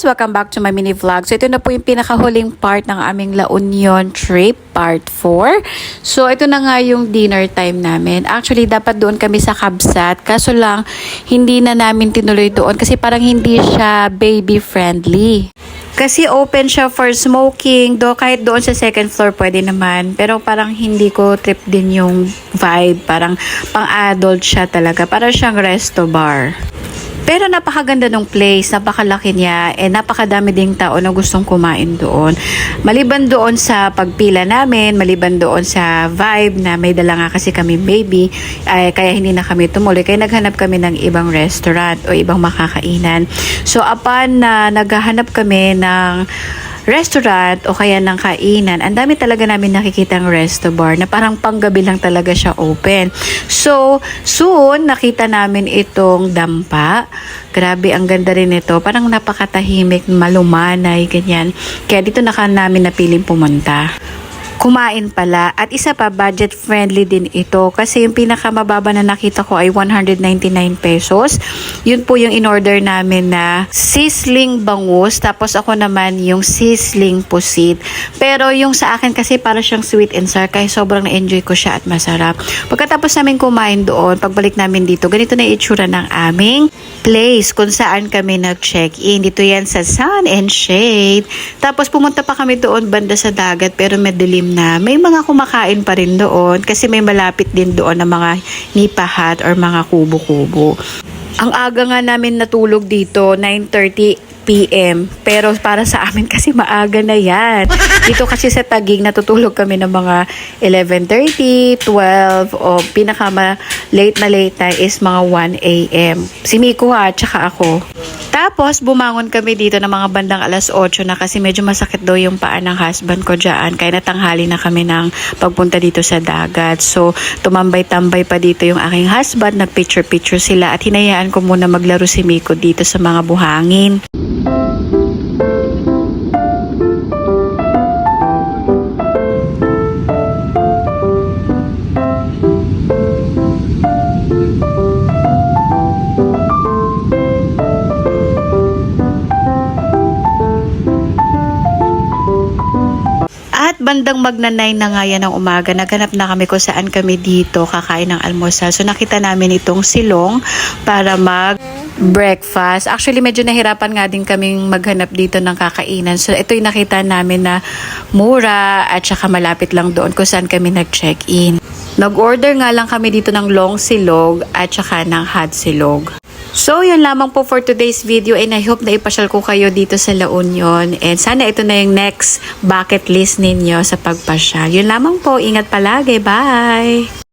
guys! Welcome back to my mini vlog. So ito na po yung pinakahuling part ng aming La Union trip, part 4. So ito na nga yung dinner time namin. Actually, dapat doon kami sa Kabsat. Kaso lang, hindi na namin tinuloy doon kasi parang hindi siya baby friendly. Kasi open siya for smoking, kahit doon sa second floor pwede naman. Pero parang hindi ko trip din yung vibe. Parang pang-adult siya talaga. Parang siyang resto bar. Pero napakaganda ng place, napakalaki niya, napakadami ding tao na gustong kumain doon. Maliban doon sa pagpila namin, maliban doon sa vibe na may dala nga kasi kami baby, kaya hindi na kami tumuloy. Kaya naghanap kami ng ibang restaurant o ibang makakainan. So upon na naghahanap kami ng restaurant o kaya ng kainan, ang dami talaga namin nakikitang resto bar na parang panggabi lang talaga siya open. So, soon nakita namin itong dampa. Grabe, ang ganda rin ito. Parang napakatahimik, malumanay, ganyan. Kaya dito na namin napiling pumunta. Kumain pala. At isa pa, budget friendly din ito. Kasi yung pinakamababa na nakita ko ay 199 pesos. Yun po yung in-order namin na sizzling bangus. Tapos ako naman yung sizzling pusit. Pero yung sa akin kasi para siyang sweet and sour. Kaya sobrang na-enjoy ko siya at masarap. Pagkatapos namin kumain doon, pagbalik namin dito, ganito na itsura ng aming place kung saan kami nag-check-in. Dito yan sa Sun and Shade. Tapos pumunta pa kami doon banda sa dagat pero madilim na. May mga kumakain pa rin doon kasi may malapit din doon na mga nipa hut or mga kubo-kubo. Ang aga nga namin natulog dito, 9:30 PM. Pero para sa amin kasi maaga na yan. Dito kasi sa Taguig natutulog kami ng mga 11:30, 12 o pinaka-late na late time is mga 1 AM. Si Miko tsaka ako. Tapos, bumangon kami dito ng mga bandang alas 8 na kasi medyo masakit daw yung paa ng husband ko dyan. Kaya natanghali na kami ng pagpunta dito sa dagat. So, tumambay-tambay pa dito yung aking husband. Nag-picture-picture sila at hinayaan ko muna maglaro si Miko dito sa mga buhangin. At bandang magna-9 na nga yan ng umaga, naghanap na kami kung saan kami dito kakain ng almusal. So nakita namin itong silong para mag-breakfast. Actually medyo nahirapan nga din kaming maghanap dito ng kakainan. So ito yung nakita namin na mura at saka malapit lang doon kung saan kami nag-check-in. Nag-order nga lang kami dito ng long silog at saka ng hot silog. So, yun lamang po for today's video and I hope na ipasyal ko kayo dito sa La Union and sana ito na yung next bucket list ninyo sa pagpasyal. Yun lamang po. Ingat palagi. Bye!